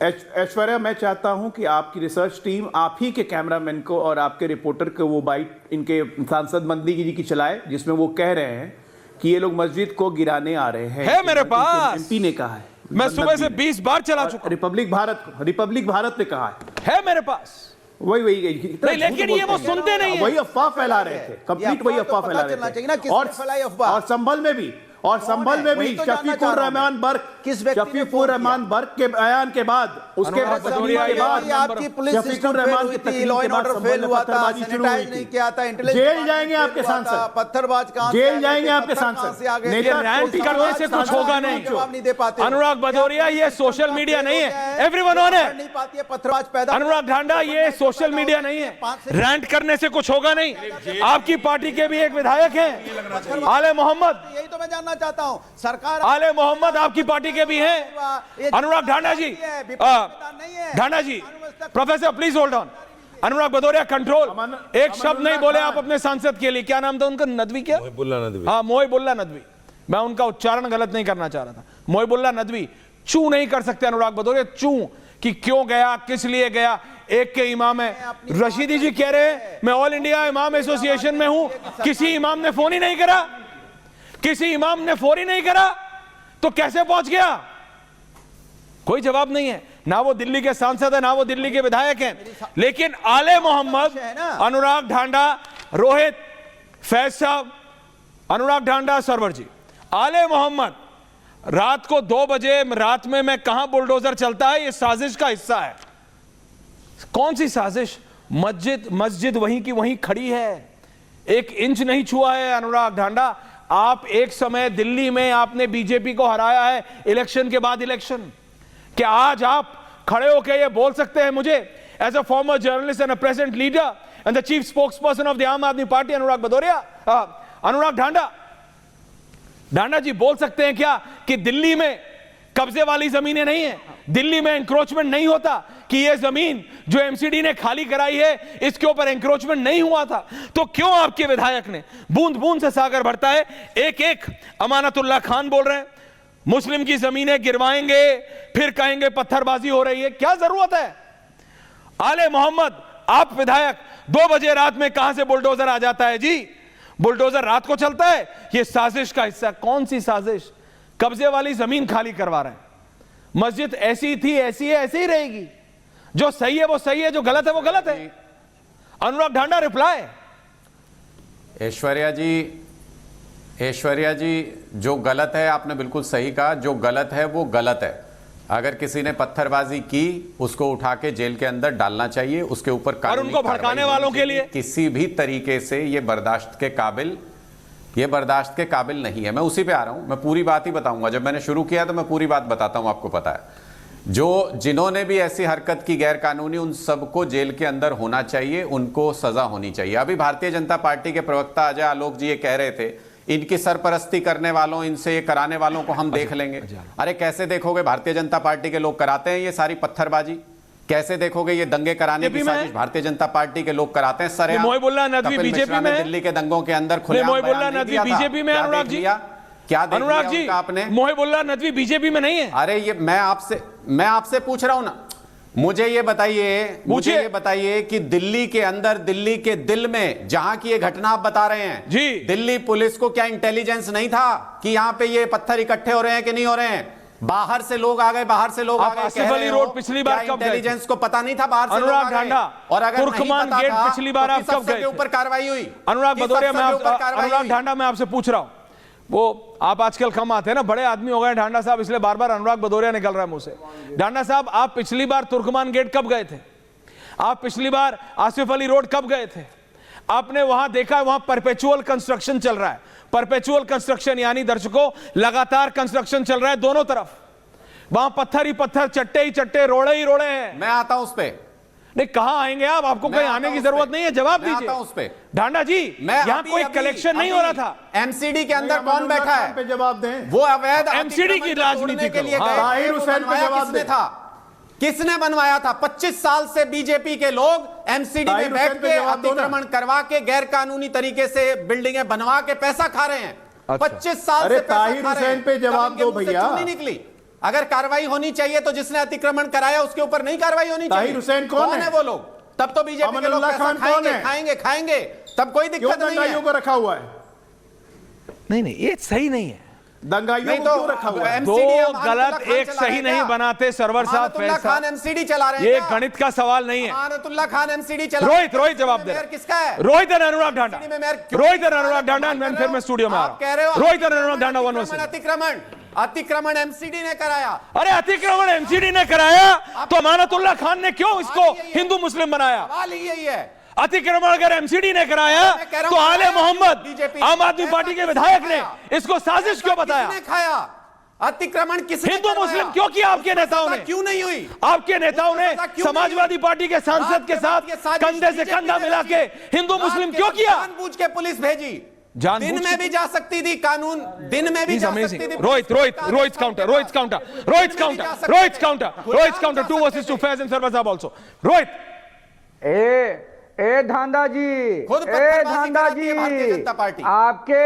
ऐश्वर्या, मैं चाहता हूं कि आपकी रिसर्च टीम आप ही के कैमरामैन को और आपके रिपोर्टर को वो बाइट इनके सांसद मंदी जी की चलाए जिसमें वो कह रहे हैं कि ये लोग मस्जिद को गिराने आ रहे हैं। है मेरे पास, एमपी ने कहा है, मैं सुबह से 20 बार चला चुका। रिपब्लिक भारत ने कहा है मेरे पास। वही नहीं, लेकिन ये वो सुनते नहीं है, वही अफवाह फैला रहे थे, कंप्लीट वही अफवाह फैला रहे थे। और संभल में भी शफीकुर रहमान बर्क के बयान के बाद, उसके बाद आपकी पुलिस सिस्टम फेल हुई थी, लॉ एंड ऑर्डर फेल हुआ था, सैनिटाइज नहीं किया था, इंटेलिजेंस जेल जाएंगे आपके सांसद, पत्थरबाज कहां जेल जाएंगे आपके सांसद। नेता रैंट करने से कुछ होगा नहीं। जवाब नहीं दे पाते। अनुराग भदौरिया, ये सोशल मीडिया नहीं है, एवरीवन ऑन है। नहीं पाती है, पत्थरबाज पैदा। अनुराग ढांडा, ये सोशल मीडिया नहीं है, रैंट करने से कुछ होगा नहीं। आपकी पार्टी के भी एक विधायक हैं, आले मोहम्मद, यही तो मैं जानना चाहता हूं। सरकार आले मोहम्मद आपकी पार्टी के भी हैं। Anurag Dhanda ji, Dhanda ji, professor please hold on. Anurag Bhadauria control, एक शब्द नहीं बोले आप अपने सांसद के लिए। क्या नाम था उनका? नदवी, क्या? हाँ, मोहिबुल्ला नदवी। मैं उनका उच्चारण गलत नहीं करना चाह रहा था। मोहिबुल्ला नदवी। चू नहीं कर सकते अनुराग भदौरिया, चू कि क्यों गया, किस लिए गया। एक के इमाम है, रशीदी जी कह रहे हैं मैं ऑल इंडिया इमाम एसोसिएशन में हूं, किसी इमाम ने फोन ही नहीं करा, किसी इमाम ने फोन ही नहीं करा, तो कैसे पहुंच गया? कोई जवाब नहीं है। ना वो दिल्ली के सांसद है, ना वो दिल्ली के विधायक हैं। लेकिन आले मोहम्मद, अनुराग ढांडा, रोहित, फैज साहब, अनुराग ढांडा, सरवर जी, आले मोहम्मद, रात को 2 बजे रात में मैं कहां बुलडोजर चलता है, ये साजिश का हिस्सा है। कौन सी साजिश? मस्जिद वहीं की वहीं खड़ी है, 1 इंच नहीं छुआ है। अनुराग ढांडा, आप एक समय दिल्ली में आपने बीजेपी को हराया है, इलेक्शन के बाद इलेक्शन। क्या आज आप खड़े होकर ये बोल सकते हैं मुझे, as a former journalist and a present leader and the chief spokesperson of the Aam Aadmi Party, Anurag Bhadauria, Anurag Dhanda ji, बोल सकते हैं क्या कि दिल्ली में कब्जे वाली जमीनें नहीं है, दिल्ली में एंक्रोचमेंट नहीं होता, कि ये जमीन जो एमसीडी ने खाली कराई है इसके ऊपर एंक्रोचमेंट नहीं हुआ था? तो क्यों आपके विधायक ने, बूंद बूंद से सागर भरता है, एक एक अमानतुल्लाह खान बोल रहे हैं मुस्लिम की जमीनें गिरवाएंगे, फिर कहेंगे पत्थरबाजी हो रही है। क्या जरूरत है? आले मोहम्मद, आप विधायक, 2 बजे रात में कहां से बुलडोजर आ जाता है जी? बुलडोजर रात को चलता है, यह साजिश का हिस्सा। कौन सी साजिश? कब्जे वाली जमीन खाली करवा रहे हैं। मस्जिद ऐसी थी, ऐसी है, ऐसी ही रहेगी। जो सही है वो सही है, जो गलत है वो गलत है। अनुराग ढांडा, रिप्लाई। ऐश्वर्या जी, जो गलत है आपने बिल्कुल सही कहा, जो गलत है वो गलत है। अगर किसी ने पत्थरबाजी की, उसको उठा के जेल के अंदर डालना चाहिए, उसके ऊपर और उनको भड़काने वालों के लिए किसी भी तरीके से ये बर्दाश्त के काबिल नहीं है। मैं उसी पे आ रहा हूं, मैं पूरी बात ही बताऊंगा। जब मैंने शुरू किया तो मैं पूरी बात बताता हूं, आपको पता है। जिन्होंने भी ऐसी हरकत की गैर कानूनी, उन सबको जेल के अंदर होना चाहिए, उनको सजा होनी चाहिए। अभी भारतीय जनता पार्टी के प्रवक्ता अजय आलोक जी ये कह रहे थे, इनकी सरपरस्ती करने वालों, इनसे ये कराने वालों को हम देख लेंगे। अरे कैसे देखोगे? भारतीय जनता पार्टी के लोग कराते हैं ये सारी पत्थरबाजी। कैसे देखोगे? ये दंगे कराने की साजिश भारतीय जनता पार्टी के लोग कराते हैं। सर, मोहिबुल्ला नदवी बीजेपी में, दिल्ली के दंगों के अंदर खुले मोहिबुल्ला नदवी बीजेपी में, अनुराग जी, क्या अनुराग जी, आपने? मोहिबुल्ला नदवी बीजेपी में नहीं है। अरे ये मैं आपसे पूछ रहा हूं ना, मुझे ये बताइए कि दिल्ली के अंदर, दिल्ली के दिल में, जहां की ये घटना आप बता रहे हैं जी, दिल्ली पुलिस को क्या इंटेलिजेंस नहीं था कि यहां पे ये पत्थर इकट्ठे हो रहे हैं कि नहीं हो रहे हैं? बाहर से लोग आ गए, आसिफ अली रोड पिछली बार कब गए? इंटेलिजेंस को पता नहीं था बाहर से अनुराग ढांडा, और अगर तुर्कमान गेट पिछली बार आप कब गए? ऊपर कार्रवाई हुई। अनुराग भदौरिया, अनुराग ढांडा, मैं आपसे पूछ रहा हूं, वो आप आजकल कम आते हैं ना, बड़े आदमी हो गए ढांडा साहब, इसलिए बार बार अनुराग भदौरिया निकल रहा है मुंह से। ढांडा साहब, आप पिछली बार तुर्कमान गेट कब गए थे? आप पिछली बार आसिफ अली रोड कब गए थे? आपने वहां देखा, वहां परपेचुअल कंस्ट्रक्शन चल रहा है। परपेचुअल कंस्ट्रक्शन यानी दर्शकों, लगातार कंस्ट्रक्शन चल रहा है दोनों तरफ। वहां पत्थर ही पत्थर, चट्टे ही चट्टे, रोड़े ही रोड़े हैं। मैं आता हूं उस पे। नहीं, कहां आएंगे आप? आपको कहीं आने की जरूरत नहीं है, जवाब दीजिए उस पे। ढांडा जी, यहां कोई कलेक्शन नहीं हो रहा था। एमसीडी के अंदर कौन बैठा है? पे जवाब दें। वो अवैध एमसीडी की राजनीति के लिए ताहिर हुसैन पे जवाब दें। किसने बनवाया था? 25 साल से बीजेपी के लोग एमसीडी में बैठ के अतिक्रमण करवा के गैर कानूनी तरीके से बिल्डिंगें बनवा के पैसा खा रहे हैं। 25 साल से ताहिर हुसैन पे जवाब दो भैया। निकली। अगर कार्रवाई होनी चाहिए तो जिसने अतिक्रमण कराया उसके ऊपर नहीं कार्रवाई होनी चाहिए। ताहिर हुसैन कौन है वो लोग? तब तो बीजेपी के लोग अमनुल्लाह खान कौन है? खाएंगे तब कोई दिक्कत नहीं है। दंगाइयों को रखा हुआ है? नहीं ये सही नहीं है। दंगाइयों को क्यों रखा हुआ है? दो गलत एक सही नहीं बनाते सरवर साहब। अमानतुल्लाह खान एमसीडी चला रहे हैं। ये गणित का सवाल नहीं है। अमानतुल्लाह खान एमसीडी चला। रोहित जवाब दे। किसका है? रोहित और अनुराग ढांडा। फिर मैं स्टूडियो में आ रहा हूं। रोहित और अनुराग ढांडा अतिक्रमण एमसीडी ने कराया। अरे अतिक्रमण एमसीडी ने कराया तो अमानतुल्लाह खान ने क्यों इसको हिंदू मुस्लिम बनाया? सवाल यही है। अतिक्रमण अगर एमसीडी ने कराया तो आले मोहम्मद आम आदमी पार्टी के विधायक ने इसको साजिश क्यों बताया? किसने खाया? अतिक्रमण किसने? हिंदू मुस्लिम क्यों किया आपके नेताओं ने? क्यों नहीं हुई? आपके नेताओं ने समाजवादी पार्टी के सांसद के साथ कंधे से कंधा मिला के हिंदू मुस्लिम क्यों किया? जानबूझ के पुलिस भेजी। दिन में भी जा सकती थी, कानून दिन में भी जा सकती थी। Rohit counter 2 versus 2 Faiz and Sarwar Saab also. Rohit ए धांधा जी, खुद भारतीय जनता पार्टी आपके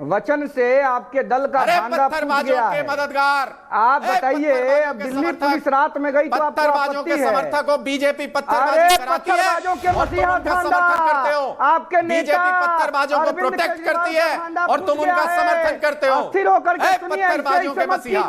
वचन से आपके दल का धांधा फूट गया है। मददगार आप बताइए, अब दिल्ली पुलिस रात में गई तो आपको आपत्ति है? समर्थकों बीजेपी पत्थरबाजी कराती है के मसीहा धांधा करते हो। आपके नेता पत्थरबाजों को प्रोटेक्ट करती है और तुम उनका समर्थन करते हो। स्थिर होकर के सुनिए, पत्थरबाजों के मसीहा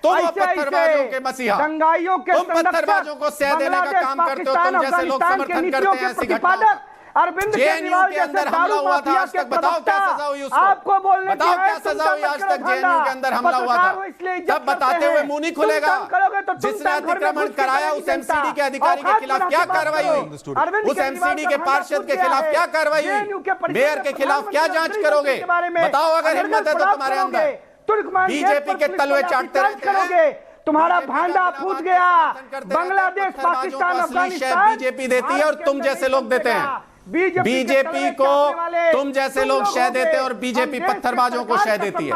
तुम, पत्थरबाजों के मसीहा दंगाइयों के तुम, पत्थरबाजों को सह देने का काम करते हो। तुम जैसे लोग समर्थन करते हैं ऐसी घटनाओं। अरविंद केजरीवाल के अंदर हमला हुआ था, आज तक बताओ क्या सजा हुई उसको? आपको बोलने बताओ क्या सजा हुई आज तक? जेएनयू के अंदर हमला हुआ था, तब बताते हुए मुंह नहीं खुलेगा। जिसने अतिक्रमण कराया उस एमसीडी के अधिकारी के खिलाफ क्या कार्रवाई हुई? उस एमसीडी के पार्षद के खिलाफ क्या कार्रवाई हुई? मेयर के खिलाफ क्या जांच करोगे? बताओ अगर हिम्मत है तो तुम्हारे अंदर। बीजेपी के तलवे चाटते रहते हैं। तुम्हारा भांडा फूट गया। बांग्लादेश, पाकिस्तान, अफगानिस्तान बीजेपी देती है और तुम जैसे लोग देते हैं। बीजेपी को तुम जैसे लोग शह देते हैं और बीजेपी पत्थरबाजों को शह देती है।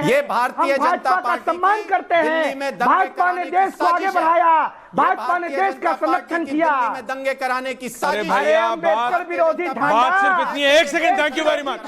ये भारतीय जनता पार्टी सम्मान करते हैं। भाजपा ने देश को आगे बढ़ाया, भाजपा ने देश का संरक्षण किया। दिल्ली में दंगे कराने की साजिश। अरे भैया बात सिर्फ इतनी है। 1 second, thank you very much.